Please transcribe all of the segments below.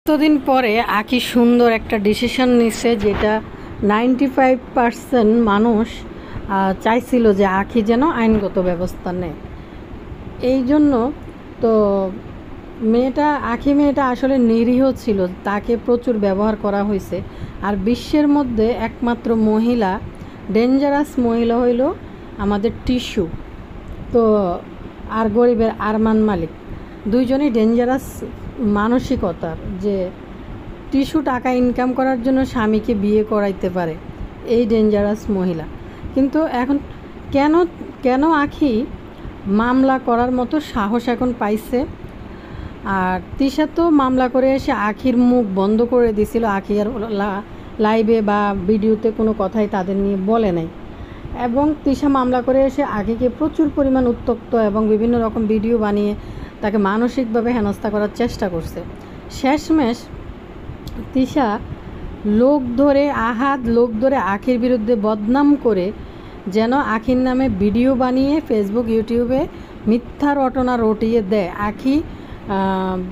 এতদিন পরে আঁকি সুন্দর একটা ডিসিশন নিচ্ছে, যেটা 95% মানুষ চাইছিল যে আঁকি যেন আইনগত ব্যবস্থা নেয়। এই জন্য তো আঁকি মেয়েটা আসলে নিরীহ ছিল, তাকে প্রচুর ব্যবহার করা হয়েছে। আর বিশ্বের মধ্যে একমাত্র মহিলা, ডেঞ্জারাস মহিলা হইল আমাদের টিস্যু। তো আর গরিবের আরমান মালিক, দুইজনই ডেঞ্জারাস মানসিকতার, যে টিস্যু টাকা ইনকাম করার জন্য স্বামীকে বিয়ে করাইতে পারে, এই ডেঞ্জারাস মহিলা। কিন্তু এখন কেন আঁকি মামলা করার মতো সাহস এখন পাইছে। আর তিশা তো মামলা করে এসে আঁকির মুখ বন্ধ করে দিছিল। আঁকি আর লাইভে বা ভিডিওতে কোনো কথাই তাদের নিয়ে বলে নাই, এবং তিশা মামলা করে এসে আঁকিকে প্রচুর পরিমাণ উত্তক্ত এবং বিভিন্ন রকম ভিডিও বানিয়ে তাকে মানসিকভাবে হেনস্থা করার চেষ্টা করছে। শেষমেশ তিশা লোক ধরে আঁকির বিরুদ্ধে বদনাম করে যেন আঁকির নামে ভিডিও বানিয়ে ফেসবুক ইউটিউবে মিথ্যা রটনা রটিয়ে দেয়। আঁকি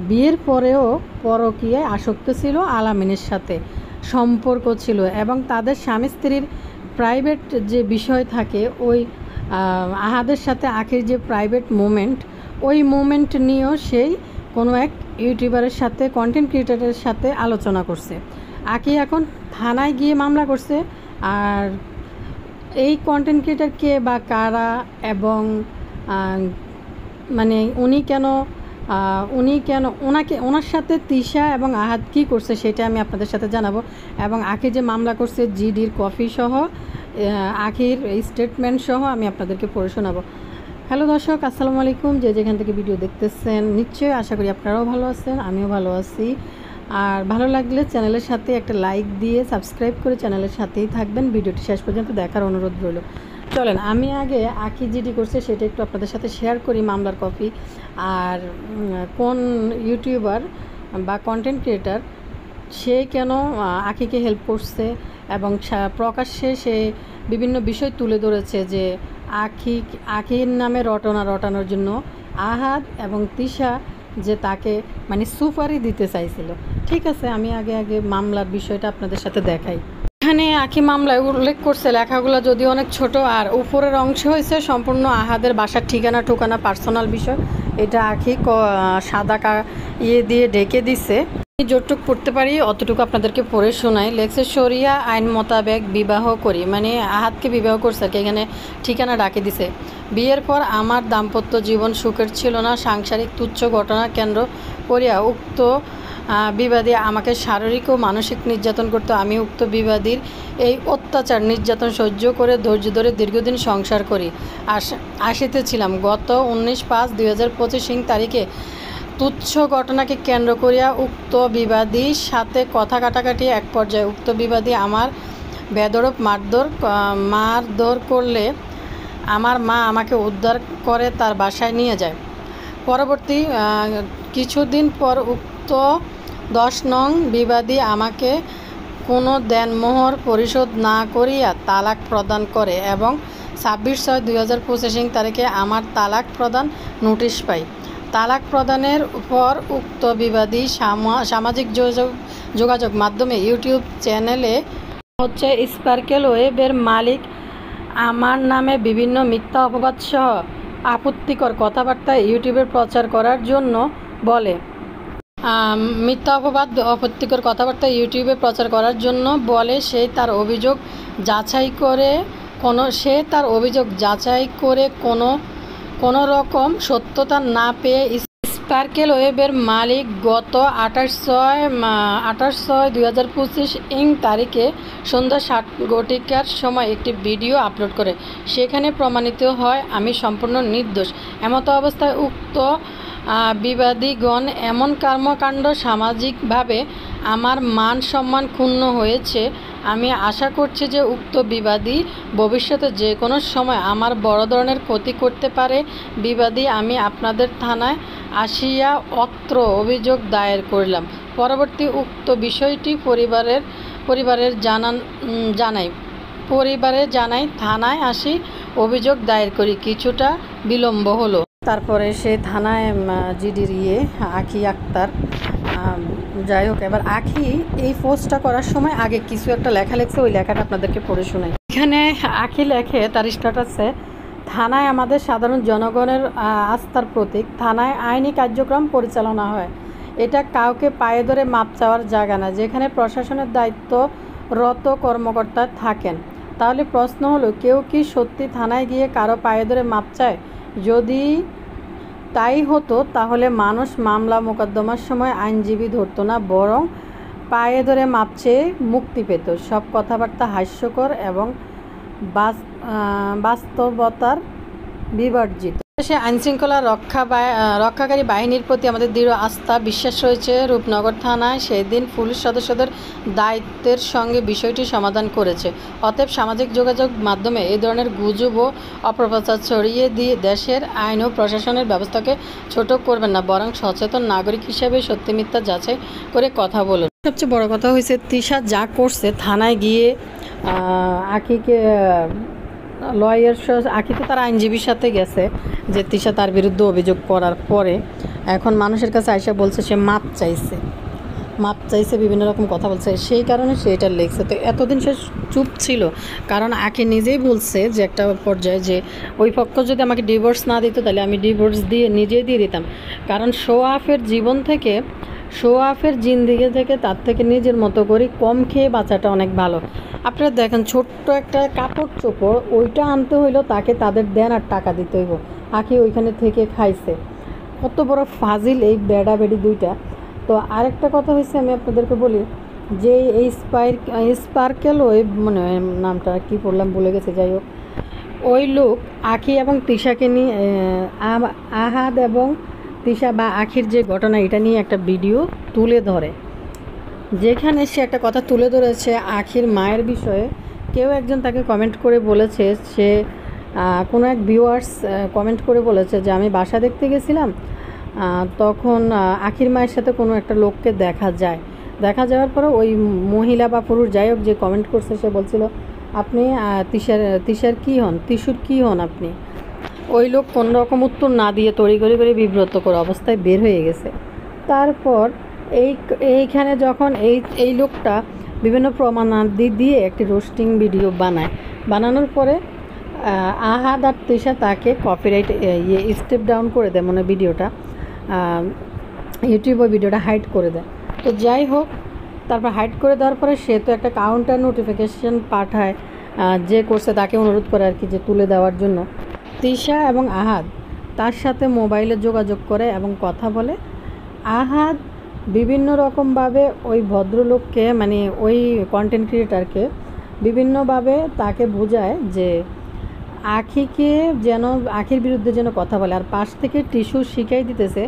বিয়ের পরেও পরকীয়ায় আসক্ত ছিল, আলামিনের সাথে সম্পর্ক ছিল, এবং তাদের স্বামী স্ত্রীর প্রাইভেট যে বিষয় থাকে, ওই আহাদের সাথে আঁকির যে প্রাইভেট মোমেন্ট, ওই মোমেন্ট নিয়েও সেই কোনো এক ইউটিউবারের সাথে, কন্টেন্ট ক্রিয়েটারের সাথে আলোচনা করছে। আঁকি এখন থানায় গিয়ে মামলা করছে। আর এই কন্টেন্ট ক্রিয়েটার কে বা কারা, এবং মানে ওনার সাথে তিশা এবং আহাদ কী করছে সেটা আমি আপনাদের সাথে জানাবো। এবং আঁকি যে মামলা করছে জিডির কপি সহ, আঁকির স্টেটমেন্ট সহ আমি আপনাদেরকে পড়ে শোনাবো। হ্যালো দর্শক, আসসালামু আলাইকুম। যে যেখান থেকে ভিডিও দেখতেছেন নিশ্চয়ই আশা করি আপনারাও ভালো আছেন, আমিও ভালো আছি। আর ভালো লাগলে চ্যানেলের সাথে একটা লাইক দিয়ে সাবস্ক্রাইব করে চ্যানেলের সাথেই থাকবেন। ভিডিওটি শেষ পর্যন্ত দেখার অনুরোধ রইল। চলেন আমি আগে আঁকি জিডি করছে সেটা একটু আপনাদের সাথে শেয়ার করি, মামলার কপি। আর কোন ইউটিউবার বা কন্টেন্ট ক্রিয়েটার সে কেন আঁকিকে হেল্প করছে, এবং প্রকাশ্যে সে বিভিন্ন বিষয় তুলে ধরেছে যে আঁকির নামে রটানোর জন্য আহাদ এবং তিশা যে তাকে মানে সুপারি দিতে চাইছিল। ঠিক আছে, আমি আগে মামলার বিষয়টা আপনাদের সাথে দেখাই। এখানে আঁকি মামলায় উল্লেখ করছে, লেখাগুলো যদিও অনেক ছোট, আর উপরের অংশ হয়েছে সম্পূর্ণ আহাদের বাসার ঠিকানা পার্সোনাল বিষয়। এটা আঁকি সাদা দিয়ে ঢেকে দিছে। আমি যতটুক পড়তে পারি অতটুকু আপনাদেরকে পড়ে শোনাই। লেখছে, শরিয়া আইন মোতাবেক বিবাহ করি, মানে আহাদকে বিবাহ করছে আর কি, এখানে ঠিকানা ডাকে দিছে। বিয়ের পর আমার দাম্পত্য জীবন সুখের ছিল না। সাংসারিক তুচ্ছ ঘটনা কেন্দ্র করিয়া উক্ত বিবাদী আমাকে শারীরিক ও মানসিক নির্যাতন করত। আমি উক্ত বিবাদীর এই অত্যাচার নির্যাতন সহ্য করে ধৈর্য ধরে দীর্ঘদিন সংসার করি আসিতেছিলাম। গত 19/5/2025 তারিখে তুচ্ছ ঘটনাকে কেন্দ্র করিয়া উক্ত বিবাদীর সাথে কথা কাটাকাটি এক পর্যায়ে উক্ত বিবাদী আমার বেদরূপ মারধর করলে আমার মা আমাকে উদ্ধার করে তার বাসায় নিয়ে যায়। পরবর্তী কিছুদিন পর উক্ত 10 নং বিবাদী আমাকে কোনো দেনমোহর পরিশোধ না করিয়া তালাক প্রদান করে, এবং 26/6/2025 তারিখে আমার তালাক প্রদান নোটিশ পাই। তালাক প্রদানের পর উক্ত বিবাদী সামাজিক যোগাযোগ মাধ্যমে ইউটিউব চ্যানেলে হচ্ছে স্পার্কেল ওয়েবের মালিক আমার নামে বিভিন্ন মিথ্যা অপবাদ সহ আপত্তিকর কথাবার্তা ইউটিউবে প্রচার করার জন্য বলে। আপত্তিকর কথাবার্তা ইউটিউবে প্রচার করার জন্য বলে। সে তার অভিযোগ যাচাই করে কোনো রকম সত্যতা না পেয়ে স্পার্কেল ওয়েবের মালিক গত 28/6/2025 তারিখে সন্ধ্যা 7:00 সময় একটি ভিডিও আপলোড করে। সেখানে প্রমাণিত হয় আমি সম্পূর্ণ নির্দোষ। এমতো অবস্থায় উক্ত বিবাদীগণ এমন কর্মকাণ্ড সামাজিকভাবে আমার মান সম্মান ক্ষুণ্ণ হয়েছে। আমি আশা করছি যে উক্ত বিবাদী ভবিষ্যতে যে কোনো সময় আমার বড় ধরনের ক্ষতি করতে পারে। বিবাদী আমি আপনাদের থানায় আসিয়া অত্র অভিযোগ দায়ের করলাম। পরবর্তী উক্ত বিষয়টি পরিবারের জানাই থানায় আসি অভিযোগ দায়ের করি। কিছুটা বিলম্ব হলো। তারপরে সে থানায় জিডির আঁকি আক্তার যাই হোক, এবার আখি এই পোস্টটা করার সময় আগে কিছু একটা লেখা লিখছে, ওই লেখাটা আপনাদেরকে পড়ে শোনাই। এখানে আখি লেখে তার স্ট্যাটাসে, থানায় আমাদের সাধারণ জনগণের আস্থার প্রতীক, থানায় আইনি কার্যক্রম পরিচালনা হয়, এটা কাউকে পায়ে ধরে মাপ চাওয়ার জায়গা না, যেখানে প্রশাসনের দায়িত্বরত কর্মকর্তা থাকেন। তাহলে প্রশ্ন হলো, কেউ কি সত্যি থানায় গিয়ে কারো পায়ে ধরে মাপ চায়? যদি তাই হতো তাহলে মানুষ মামলা মোকদ্দমার সময় আইনজীবী ধরতো না, বরং পায়ে ধরে মাপ চেয়ে মুক্তি পেত। সব কথাবার্তা হাস্যকর এবং বাস্তবতার বিবর্জিত। সে আইনশৃঙ্খলা রক্ষাকারী বাহিনীর প্রতি আমাদের দৃঢ় আস্থা বিশ্বাস রয়েছে। রূপনগর থানায় সেই দিন পুলিশ সদস্যদের দায়িত্বের সঙ্গে বিষয়টি সমাধান করেছে। অতএব সামাজিক যোগাযোগ মাধ্যমে এই ধরনের গুজব ও অপপ্রচার ছড়িয়ে দিয়ে দেশের আইন ও প্রশাসনের ব্যবস্থাকে ছোট করবেন না, বরং সচেতন নাগরিক হিসেবে সত্যি মিথ্যা যাচাই করে কথা বলুন। সবচেয়ে বড় কথা হয়েছে, তিশা যা করছে, থানায় গিয়ে আখিকে লয়ার আখি তো তার আইনজীবীর সাথে গেছে যে তিশা তার বিরুদ্ধে অভিযোগ করার পরে এখন মানুষের কাছে আইসা বলছে সে মাপ চাইছে, বিভিন্ন রকম কথা বলছে, সেই কারণে সে এটা লিখছে। তো এতদিন সে চুপ ছিল, কারণ আখি নিজেই বলছে যে একটা পর্যায়ে যে ওই পক্ষ যদি আমাকে ডিভোর্স না দিত তাহলে আমি ডিভোর্স নিজেই দিয়ে দিতাম, কারণ শো আফের জিন্দিগি থেকে তার থেকে নিজের মতো করে কম খেয়ে বাঁচাটা অনেক ভালো। আপনারা দেখেন, ছোট্ট একটা কাপড় চোপড় ওইটা আনতে হইলো তাকে তাদের দেন আর টাকা দিতে হইব। আখি ওইখানে থেকে খাইছে। কত বড় ফাজিল এই বেডা বেডি দুইটা। তো আরেকটা কথা হয়েছে, আমি আপনাদেরকে বলি যে এই স্পার্কেল ওই মানে নামটা কি পড়লাম ভুলে গেছে, যাই হোক, ওই লোক আখি এবং তিশাকে নিয়ে আহাদ এবং তিশা বা আখির যে ঘটনা এটা নিয়ে একটা ভিডিও তুলে ধরে, যেখানে সে একটা কথা তুলে ধরেছে আখির মায়ের বিষয়ে। কেউ একজন তাকে কমেন্ট করে বলেছে, সে কোনো এক ভিউয়ার্স কমেন্ট করে বলেছে যে আমি বাসা দেখতে গেছিলাম, তখন আখির মায়ের সাথে কোনো একটা লোককে দেখা যাওয়ার পরে ওই মহিলা বা পুরুষ যাই হোক যে কমেন্ট করছে, সে বলছিল আপনি তিশার কী হন, তিশুর কী হন আপনি? ওই লোক কোনো রকম উত্তর না দিয়ে তড়িঘড়ি করে বিব্রতকর অবস্থায় বের হয়ে গেছে। তারপর এইখানে যখন এই লোকটা বিভিন্ন প্রমাণাদি দিয়ে একটি রোস্টিং ভিডিও বানানোর পরে আহাদ আর তিশা তাকে কপিরাইট স্টেপ ডাউন করে দেয়, মানে ভিডিওটা ইউটিউবে ভিডিওটা হাইড করে দেয়। তো যাই হোক, তারপর হাইড করে দেওয়ার পরে সে তো একটা কাউন্টার নোটিফিকেশন পাঠায়, যে করছে তাকে অনুরোধ করে আর কি যে তুলে দেওয়ার জন্য। তিশা এবং আহাদ তার সাথে মোবাইলে যোগাযোগ করে এবং কথা বলে। আহাদ বিভিন্ন রকমভাবে ওই ভদ্রলোককে, মানে ওই কন্টেন্ট ক্রিয়েটারকে বিভিন্নভাবে তাকে বোঝায় যে আখির বিরুদ্ধে যেন কথা বলে, আর পাশ থেকে টিস্যু শিখাই দিতেছে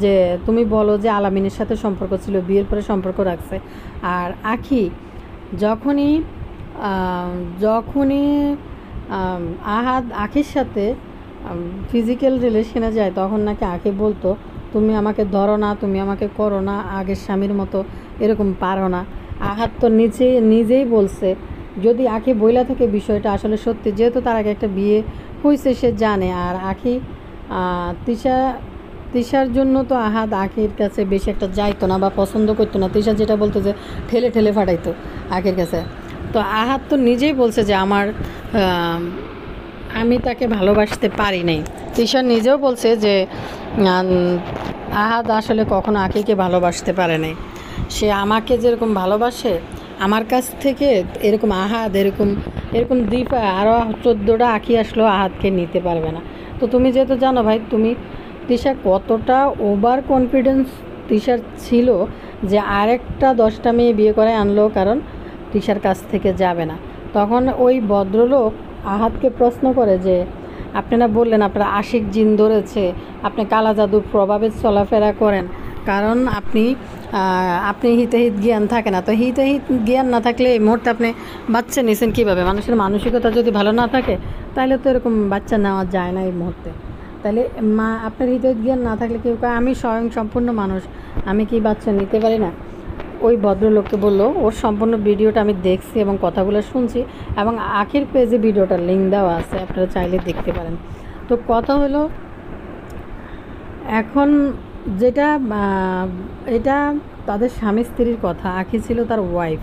যে তুমি বলো যে আলামিনের সাথে সম্পর্ক ছিল, বিয়ের পরে সম্পর্ক রাখছে। আর আখি যখনই আহাদ আখির সাথে ফিজিক্যাল রিলেশনে যায়, তখন নাকি আখি বলতো তুমি আমাকে ধরো না, তুমি আমাকে করো না, আগের স্বামীর মতো এরকম পারো না। আহাদ তো নিজেই বলছে, যদি আখি বইলা থেকে বিষয়টা আসলে সত্যি, যেহেতু তার আগে একটা বিয়ে হয়েছে সে জানে। আর আখি তিশার জন্য তো আহাদ আখির কাছে বেশি একটা যাইতো না বা পছন্দ করতো না। তিশা যেটা বলতো যে ঠেলে ফাটাইতো আখির কাছে। তো আহাদ তো নিজেই বলছে যে আমি তাকে ভালোবাসতে পারি নাই। তিশা নিজেও বলছে যে আহাদ আসলে কখনো আখিকে ভালোবাসতে পারে নাই। সে আমাকে যেরকম ভালোবাসে, আমার কাছ থেকে এরকম আহাদ এরকম দীপা আরও 14টা আখি আসলেও আহাদকে নিতে পারবে না। তো তুমি যেহেতু জানো ভাই, তুমি তিশা কতটা ওভার কনফিডেন্স তিশার ছিল যে আরেকটা 10টা মেয়ে বিয়ে করে আনলো, কারণ তিশার কাছ থেকে যাবে না। তখন ওই ভদ্রলোক আহাদকে প্রশ্ন করে যে আপনারা বললেন আপনার আশিক জিন ধরেছে, আপনি কালা জাদুর প্রভাবে চলাফেরা করেন, কারণ আপনি হিতাহিত জ্ঞান থাকে না। তো হিতাহিত জ্ঞান না থাকলে এই মুহূর্তে আপনি বাচ্চা নিয়েছেন কীভাবে? মানুষের মানসিকতা যদি ভালো না থাকে তাহলে তো এরকম বাচ্চা নেওয়া যায় না এই মুহূর্তে। তাহলে আপনার হিতাহিত জ্ঞান না থাকলে কেউ আমি স্বয়ং সম্পূর্ণ মানুষ, আমি কি বাচ্চা নিতে পারি না? ওই ভদ্রলোককে বললো। ওর সম্পূর্ণ ভিডিওটা আমি দেখছি এবং কথাগুলো শুনছি, এবং আখির পেজে ভিডিওটার লিঙ্ক দেওয়া আছে, আপনারা চাইলে দেখতে পারেন। তো কথা হলো, এখন যেটা এটা তাদের স্বামী স্ত্রীর কথা। আঁখি ছিল তার ওয়াইফ।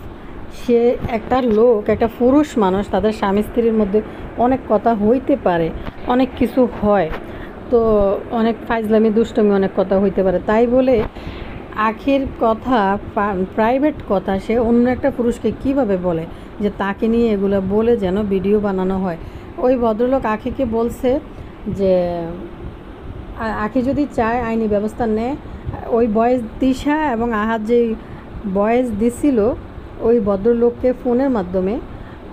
সে একটা লোক, একটা পুরুষ মানুষ, তাদের স্বামী স্ত্রীর মধ্যে অনেক কথা হইতে পারে, অনেক কিছু হয়, তো অনেক ফাইজলামি দুষ্টমি অনেক কথা হইতে পারে। তাই বলে আখির কথা, প্রাইভেট কথা, সে অন্য একটা পুরুষকে কিভাবে বলে যে তাকে নিয়ে এগুলো বলে যেন ভিডিও বানানো হয়। ওই ভদ্রলোক আখিকে বলছে যে আখি যদি চায় আইনি ব্যবস্থা নেয়, ওই বয়েস তিশা এবং আহাদ যেই বয়েস দিছিল ওই ভদ্রলোককে ফোনের মাধ্যমে,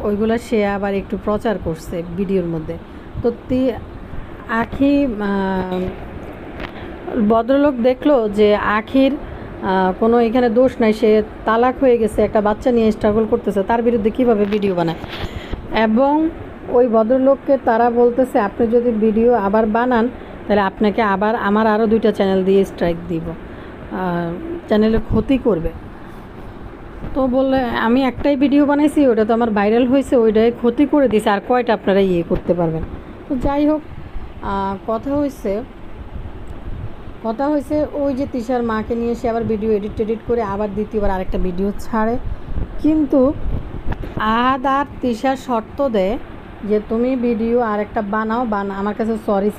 ওইগুলো সে আবার একটু প্রচার করছে ভিডিওর মধ্যে। তো আখি ভদ্রলোক দেখলো যে আখির কোনো এখানে দোষ নাই, সে তালাক হয়ে গেছে, একটা বাচ্চা নিয়ে স্ট্রাগল করতেছে, তার বিরুদ্ধে কিভাবে ভিডিও বানায়। এবং ওই ভদ্রলোককে তারা বলতেছে আপনি যদি ভিডিও আবার বানান তাহলে আপনাকে আবার আমার আরও 2টা চ্যানেল দিয়ে স্ট্রাইক দিব, চ্যানেলের ক্ষতি করবে। তো বললে আমি একটাই ভিডিও বানাইছি, ওটা তো আমার ভাইরাল হয়েছে, ওইটাই ক্ষতি করে দিছে, আর কয়টা আপনারা করতে পারবেন। তো যাই হোক, কথা হয়েছে ওই যে তিশার মাকে নিয়ে সে আবার ভিডিও এডিট করে আবার দ্বিতীয়বার আরেকটা ভিডিও ছাড়ে। কিন্তু আহাদ আর তিশার শর্ত দেয় যে তুমি ভিডিও আরেকটা বানাও, আমার কাছে সরি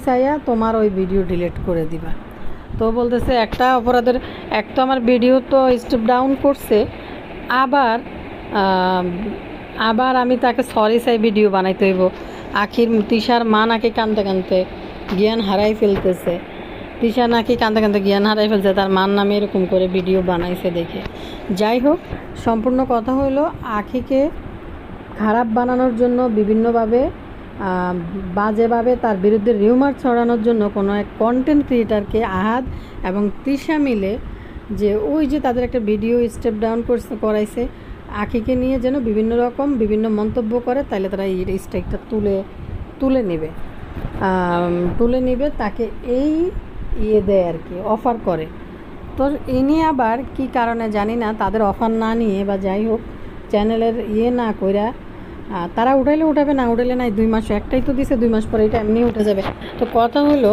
চাইয়া তোমার ওই ভিডিও ডিলিট করে দিবা। তো বলতেছে একটা অপরাধের, এক তো আমার ভিডিও তো স্টেপ ডাউন করছে, আবার আমি তাকে সরি চাই ভিডিও বানাইতে হইব। আখির তিশার মা নাকি কাঁদতে কাঁদতে জ্ঞান হারাই ফেলতেছে, তিশা নাকি কাঁদতে কাঁদতে জ্ঞান হারাই ফেলছে তার মার নামে এরকম করে ভিডিও বানাইছে দেখে। যাই হোক, সম্পূর্ণ কথা হলো আখিকে খারাপ বানানোর জন্য বিভিন্নভাবে, বাজেভাবে তার বিরুদ্ধে রিউমার ছড়ানোর জন্য কোনো এক কন্টেন্ট ক্রিয়েটারকে আহাদ এবং তিশা মিলে যে ওই যে তাদের একটা ভিডিও স্টেপ ডাউন করাইছে আখিকে নিয়ে, যেন বিভিন্ন মন্তব্য করে, তাহলে তারা এই স্ট্রাইকটা তুলে নেবে, তাকে এই দেয় আর কি, অফার করে। তো ইনি আবার কি কারণে জানি না তাদের অফার না নিয়ে বা যাই হোক চ্যানেলের না কইরা, তারা উঠাইলে উঠাবে, না উঠাইলে নাই, 2 মাস একটাই তো দিছে, 2 মাস পরে এটা এমনি উঠে যাবে। তো কথা হলো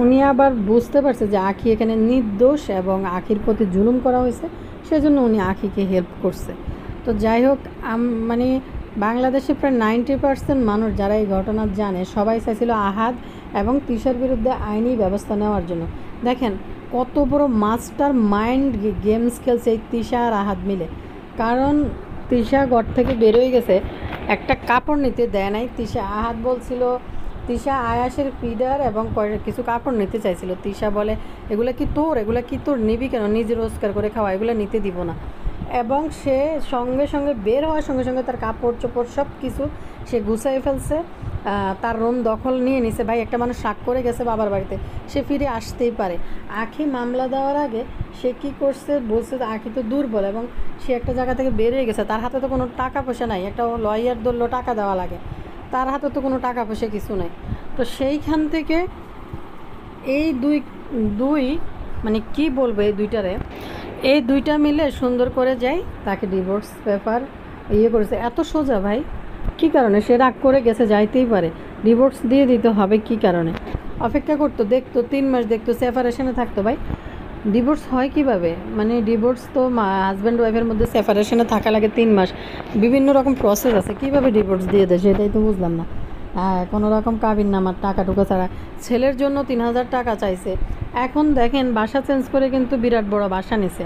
উনি আবার বুঝতে পারছে যে আখি এখানে নির্দোষ এবং আখির প্রতি জুলুম করা হয়েছে, সেজন্য উনি আখিকে হেল্প করছে। তো যাই হোক, মানে বাংলাদেশে প্রায় 90% মানুষ যারা এই ঘটনা জানে সবাই চাইছিল আহাদ এবং তিশার বিরুদ্ধে আইনি ব্যবস্থা নেওয়ার জন্য। দেখেন কত বড় মাস্টার মাইন্ড গেমস খেলছে এই তিশা আর আহাদ মিলে। কারণ তিশা ঘর থেকে বেরোয় গেছে, একটা কাপড় নিতে দেয় নাই। আহাদ বলছিল তিশা আয়াসের ফিডার এবং কিছু কাপড় নিতে চাইছিল। তিশা বলে এগুলো কি তোর নিবি কেন, নিজে রোজগার করে খাওয়া, এগুলো নিতে দিব না। এবং সে সঙ্গে সঙ্গে বের হওয়ার সঙ্গে সঙ্গে তার কাপড় চোপড় সব কিছু সে গুছাই ফেলছে, তার রুম দখল নিয়ে নিছে। ভাই, একটা মানুষ শাক করে গেছে বাবার বাড়িতে, সে ফিরে আসতেই পারে। আখি মামলা দেওয়ার আগে সে কী করছে বলছে, আখি তো দুর্বল এবং সে একটা জায়গা থেকে বেরিয়ে গেছে, তার হাতে তো কোনো টাকা পয়সা নাই, একটা লয়ার ধরলো টাকা দেওয়া লাগে, তার হাতে তো কোনো টাকা পয়সা কিছু নাই। তো সেইখান থেকে এই দুই মানে কি বলবো, এই দুইটা মিলে সুন্দর করে যাই তাকে ডিভোর্স পেপার করেছে। এত সোজা ভাই, কি কারণে? সে রাগ করে গেছে, যাইতেই পারে, ডিভোর্স দিয়ে দিতে হবে কি কারণে? অপেক্ষা করতো, দেখতো 3 মাস, দেখতো সেপারেশনে থাকতো। ভাই, ডিভোর্স হয় কিভাবে? মানে ডিভোর্স তো হাজব্যান্ড ওয়াইফের মধ্যে সেপারেশনে থাকা লাগে 3 মাস, বিভিন্ন রকম প্রসেস আছে, কিভাবে ডিভোর্স দিয়ে দেয় সেটাই তো বুঝলাম না। কোনো রকম কাবিননামার টাকা টুকা ছাড়া ছেলের জন্য 3000 টাকা চাইছে। এখন দেখেন বাসা চেঞ্জ করে কিন্তু বিরাট বড় বাসা নিছে,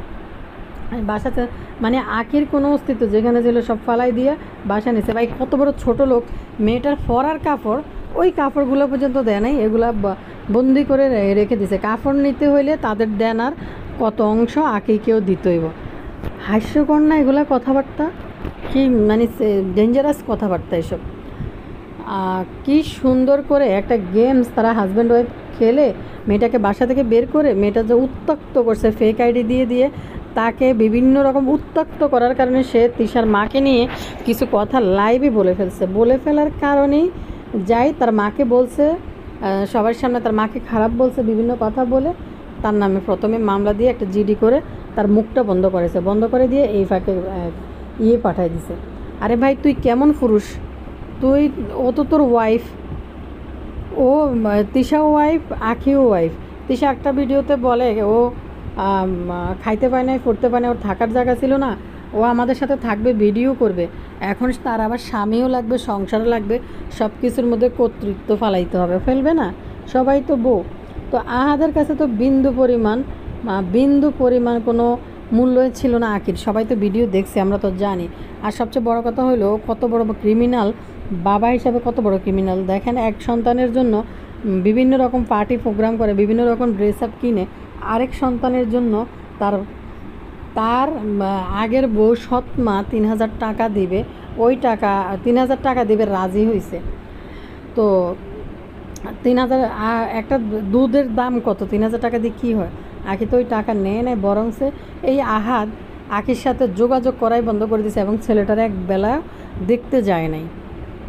মানে আখির কোনো অস্তিত্ব যেখানে ছিল সব ফালাই দিয়ে বাসা নিছে। ভাই, কত বড় ছোট লোক! মেয়েটার পরার কাপড়, ওই কাপড়গুলো পর্যন্ত দেয় নাই, এগুলা বন্দি করে রেখে দিছে। কাপড় নিতে হইলে তাদের দেনার কত অংশ আখিকেও দিতে হইব। হাস্যকর না এগুলা কথাবার্তা? কি মানে ডেঞ্জারাস কথাবার্তা এসব। কি সুন্দর করে একটা গেমস তারা হাজব্যান্ড ওয়াইফ খেলে মেয়েটাকে বাসা থেকে বের করে, মেয়েটা যে উত্ত্যক্ত করছে ফেক আইডি দিয়ে তাকে বিভিন্ন রকম উত্ত্যক্ত করার কারণে সে তিশার মাকে নিয়ে কিছু কথা লাইভে বলে ফেলার কারণেই তার মাকে বলছে, সবার সামনে তার মাকে খারাপ বলছে, বিভিন্ন কথা বলে তার নামে প্রথমে মামলা দিয়ে একটা জিডি করে তার মুখটা বন্ধ করে দিয়ে এই ফাঁকে পাঠায় দিছে। আরে ভাই, তুই কেমন পুরুষ? ও তো তোর ওয়াইফ, ও তিশাও ওয়াইফ, আখিও ওয়াইফ, তিশা একটা ভিডিওতে বলে ও খাইতে পায় নাই, পড়তে পায় না, ওর থাকার জায়গা ছিল না, ও আমাদের সাথে থাকবে, ভিডিও করবে। এখন তার আবার স্বামীও লাগবে, সংসারও লাগবে, সব কিছুর মধ্যে কর্তৃত্ব ফালাইতে হবে, ফেলবে না? সবাই তো বউ। তো আহাদের কাছে তো বিন্দু পরিমাণ কোনো মূল্যই ছিল না আকির। সবাই তো ভিডিও দেখছে, আমরা তো জানি। আর সবচেয়ে বড় কথা হলো কত বড় ক্রিমিনাল, বাবা হিসাবে কত বড় ক্রিমিনাল। দেখেন, এক সন্তানের জন্য বিভিন্ন রকম পার্টি প্রোগ্রাম করে, বিভিন্ন রকম ড্রেস আপ কিনে আরেক সন্তানের জন্য তার তার আগের বউ সৎ মা 3,000 টাকা দিবে, ওই টাকা 3,000 টাকা দিবে রাজি হয়েছে। তো 3,000 একটা দুধের দাম কত? 3,000 টাকা দিয়ে কী হয়? আকি তো ওই টাকা নেয় নেয়, বরং সে এই আহাদ আকির সাথে যোগাযোগ করাই বন্ধ করে দিয়েছে এবং ছেলেটার এক বেলা দেখতে যায় নাই।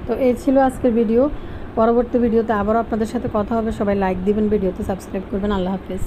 তো এই ছিল আজকের ভিডিও। পরবর্তী ভিডিওতে আবারও আপনাদের সাথে কথা হবে। সবাই লাইক দিবেন, ভিডিওতে সাবস্ক্রাইব করবেন। আল্লাহ হাফেজ।